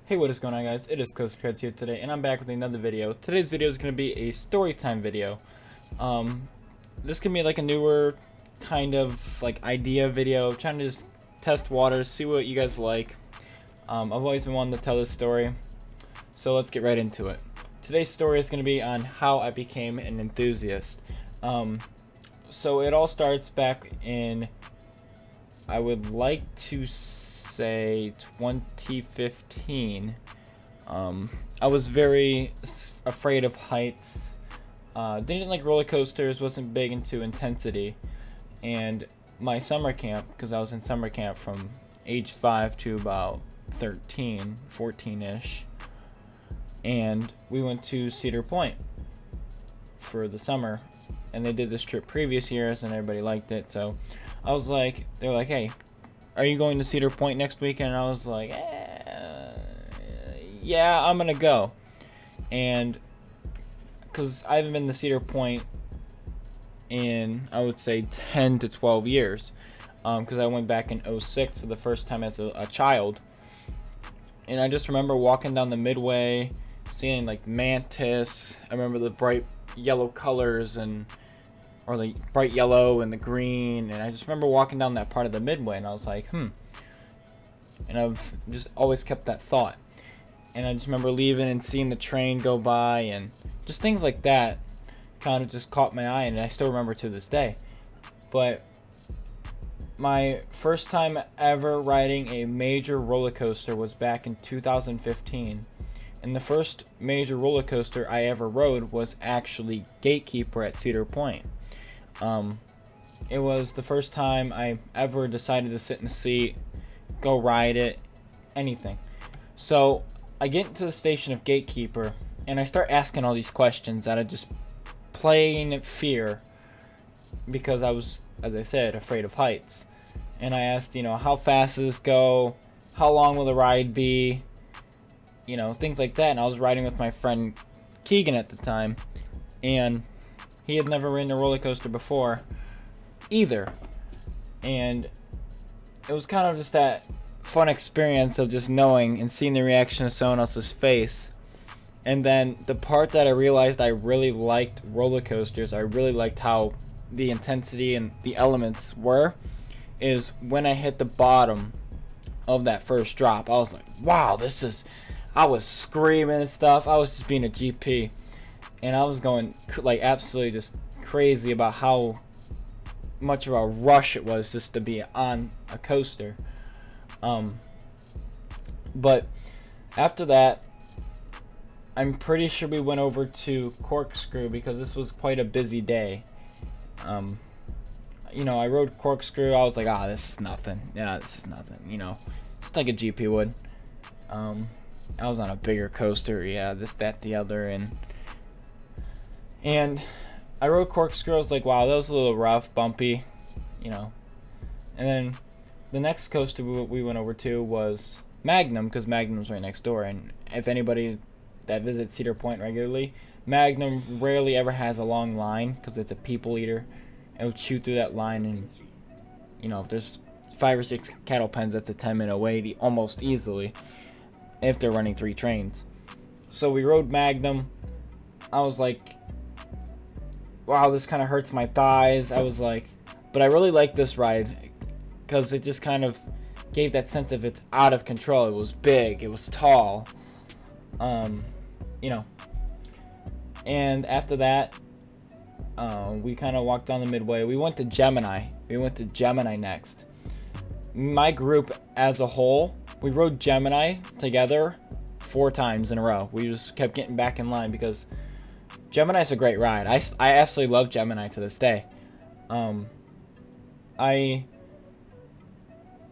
Hey, what is going on, guys? It is CoastCreds here today, and I'm back with another video. Today's video is going to be a story time video. Um, this can be like a newer kind of like idea video, trying to just test waters, see what you guys like. I've always been wanting to tell this story, so let's get right into it. Today's story is going to be on how I became an enthusiast. So it all starts back in, I would like to say 2015. I was very afraid of heights. Didn't like roller coasters, wasn't big into intensity. And my summer camp, because I was in summer camp from age 5 to about 13, 14-ish. And we went to Cedar Point for the summer. And they did this trip previous years and everybody liked it. So I was like, they're like, hey, are you going to Cedar Point next weekend? And I was like, yeah, I'm gonna go. And because I haven't been to Cedar Point in, I would say, 10 to 12 years, because I went back in '06 for the first time as a child. And I just remember walking down the Midway, seeing like mantis. I remember the bright yellow colors, or the bright yellow and the green, and I just remember walking down that part of the Midway, and I was like, and I've just always kept that thought. And I just remember leaving and seeing the train go by, and just things like that kind of just caught my eye, and I still remember to this day. But my first time ever riding a major roller coaster was back in 2015. And the first major roller coaster I ever rode was actually Gatekeeper at Cedar Point. It was the first time I ever decided to sit in the seat, go ride it, anything. So I get into the station of Gatekeeper, and I start asking all these questions out of just plain fear, because I was, as I said, afraid of heights. And I asked, how fast does this go? How long will the ride be? Things like that. And I was riding with my friend Keegan at the time, and he had never ridden a roller coaster before either. And it was kind of just that fun experience of just knowing and seeing the reaction of someone else's face. And then the part that I realized I really liked roller coasters, I really liked how the intensity and the elements were, is when I hit the bottom of that first drop. I was like, wow, I was screaming and stuff. I was just being a GP. And I was going like absolutely just crazy about how much of a rush it was just to be on a coaster. But after that, I'm pretty sure we went over to Corkscrew because this was quite a busy day. I rode Corkscrew. I was like, this is nothing. Yeah, this is nothing. Just like a GP would. I was on a bigger coaster. Yeah, this, that, the other, and I rode Corkscrew. I was like, wow, that was a little rough, bumpy, And then the next coaster we went over to was Magnum, because Magnum's right next door. And if anybody that visits Cedar Point regularly, Magnum rarely ever has a long line because it's a people eater. It would shoot through that line, and if there's 5 or 6 cattle pens, that's a 10-minute wait almost easily if they're running 3 trains. So we rode Magnum. I was like, wow, this kind of hurts my thighs. I was like, but I really liked this ride because it just kind of gave that sense of it's out of control. It was big, it was tall, and after that, we kind of walked down the Midway. We went to Gemini next. My group as a whole, we rode Gemini together 4 times in a row. We just kept getting back in line because Gemini's a great ride. I absolutely love Gemini to this day.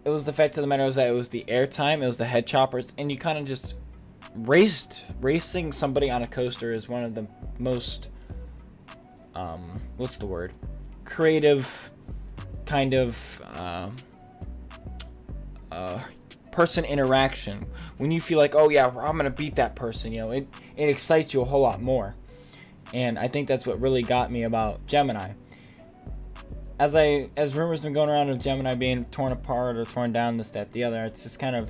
It was the fact of the matter is that it was the airtime, it was the head choppers, and you kind of just racing somebody on a coaster is one of the most creative kind of person interaction. When you feel like, oh yeah, I'm gonna beat that person, it excites you a whole lot more. And I think that's what really got me about Gemini. As rumors have been going around of Gemini being torn apart or torn down, this, that, the other, it's just kind of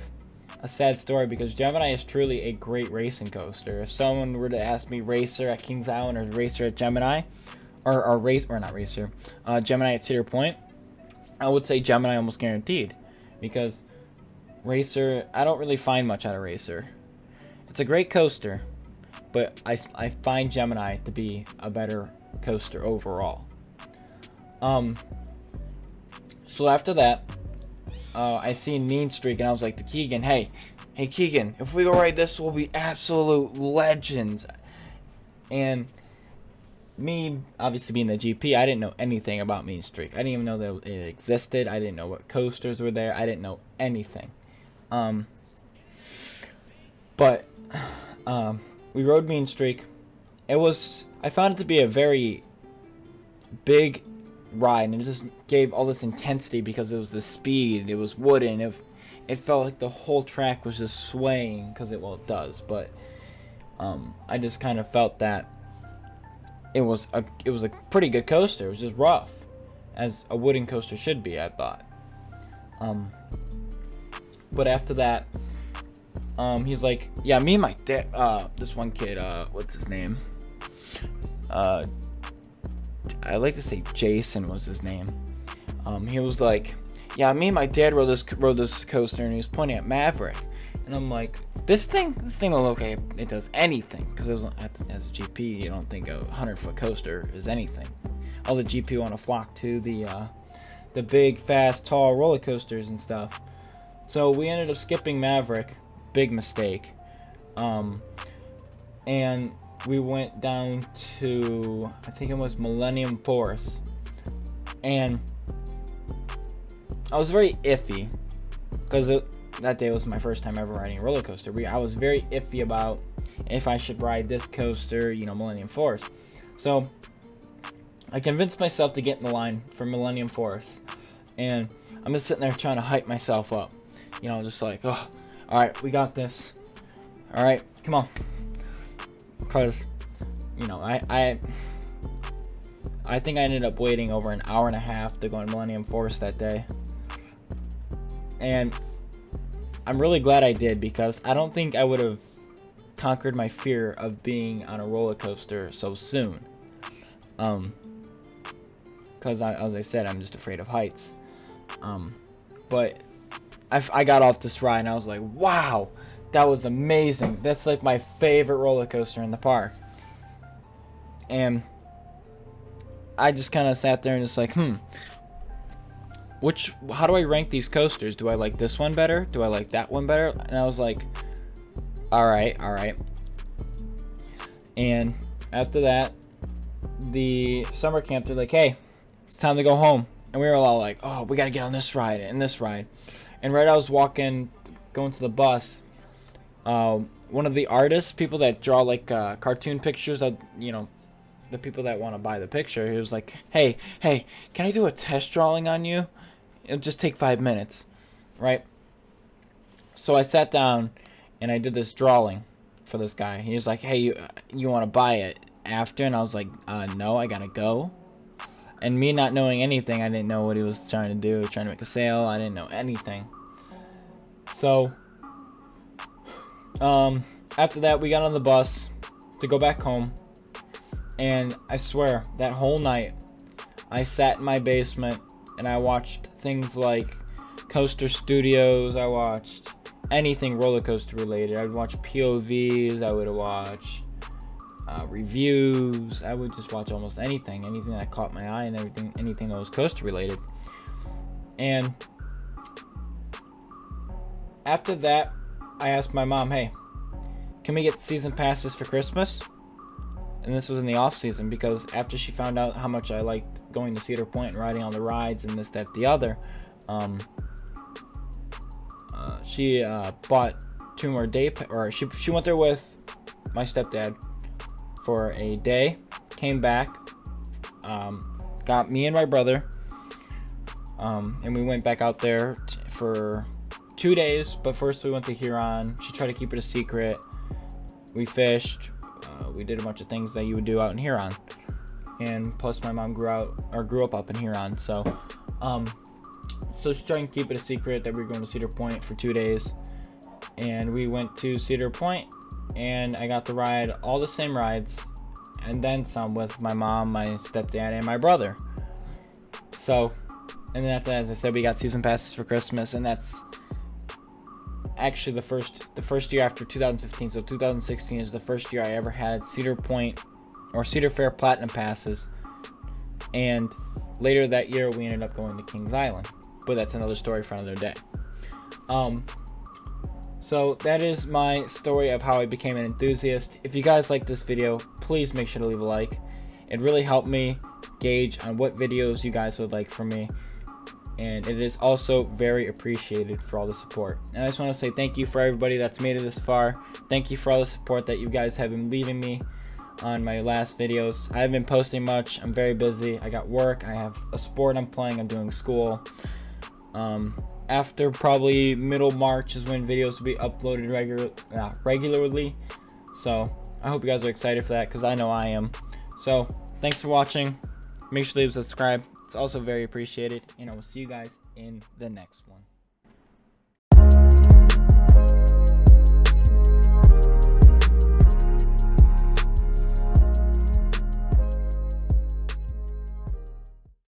a sad story because Gemini is truly a great racing coaster. If someone were to ask me racer at Kings Island or racer at Gemini, Gemini at Cedar Point, I would say Gemini almost guaranteed, because racer, I don't really find much out of racer. It's a great coaster, but I find Gemini to be a better coaster overall. So after that, I seen Mean Streak, and I was like to Keegan, hey Keegan, if we go ride this, we'll be absolute legends. And me, obviously being the GP, I didn't know anything about Mean Streak. I didn't even know that it existed. I didn't know what coasters were there. I didn't know anything. But we rode Mean Streak. I found it to be a very big ride, and it just gave all this intensity because it was the speed. It was wooden. It felt like the whole track was just swaying because it does. But I just kind of felt that it was a pretty good coaster. It was just rough, as a wooden coaster should be, I thought. But after that, he's like, yeah, me and my dad, this one kid, what's his name? I like to say Jason was his name. He was like, yeah, me and my dad rode this coaster, and he was pointing at Maverick, and I'm like, this thing will look like it does anything, because as a GP, you don't think a 100-foot coaster is anything. All the GP want to flock to the big, fast, tall roller coasters and stuff. So we ended up skipping Maverick, big mistake, and we went down to, I think it was Millennium Force, and I was very iffy because that day was my first time ever riding a roller coaster. I was very iffy about if I should ride this coaster, Millennium Force. So I convinced myself to get in the line for Millennium Force, and I'm just sitting there trying to hype myself up, just like, oh, all right, we got this. All right, come on. Because, I think I ended up waiting over an hour and a half to go on Millennium Force that day. And I'm really glad I did, because I don't think I would have conquered my fear of being on a roller coaster so soon. Because, as I said, I'm just afraid of heights. But I got off this ride, and I was like, wow, that was amazing. That's like my favorite roller coaster in the park. And I just kind of sat there and just like, how do I rank these coasters? Do I like this one better? Do I like that one better? And I was like, all right. And after that, the summer camp, they're like, hey, it's time to go home. And we were all like, oh, we got to get on this ride and this ride. And right, I was going to the bus. One of the artists, people that draw like cartoon pictures of, the people that want to buy the picture, he was like, hey, can I do a test drawing on you? It'll just take 5 minutes, right? So I sat down and I did this drawing for this guy. He was like, hey, you want to buy it after? And I was like, no, I gotta go. And me not knowing anything, I didn't know what he was trying to do, trying to make a sale. I didn't know anything. So after that, we got on the bus to go back home, and I swear that whole night I sat in my basement and I watched things like Coaster Studios. I watched anything roller coaster related. I would watch POVs. I would watch reviews. I would just watch almost anything that caught my eye, and anything that was coaster related. And after that, I asked my mom, hey, can we get season passes for Christmas? And this was in the off season, because after she found out how much I liked going to Cedar Point and riding on the rides and this, that, the other, she bought 2 more she went there with my stepdad for a day, came back, got me and my brother, and we went back out there for 2 days. But first we went to Huron. She tried to keep it a secret. We fished. We did a bunch of things that you would do out in Huron, and plus my mom grew up in Huron, so she's trying to keep it a secret that we were going to Cedar Point for 2 days. and we went to Cedar Point, and I got to ride all the same rides and then some with my mom, my stepdad, and my brother. So, and that's, as I said, we got season passes for Christmas, and that's actually the first year after 2015. So 2016 is the first year I ever had Cedar Point or Cedar Fair Platinum passes, and later that year we ended up going to Kings Island, but that's another story for another day. So that is my story of how I became an enthusiast. If you guys like this video, please make sure to leave a like. It really helped me gauge on what videos you guys would like from me, and it is also very appreciated for all the support. And I just want to say thank you for everybody that's made it this far. Thank you for all the support that you guys have been leaving me on my last videos. I haven't been posting much. I'm very busy. I got work. I have a sport I'm playing. I'm doing school. After probably middle March is when videos will be uploaded regularly. So I hope you guys are excited for that, because I know I am. So thanks for watching. Make sure to leave a subscribe. It's also very appreciated. And I will see you guys in the next one.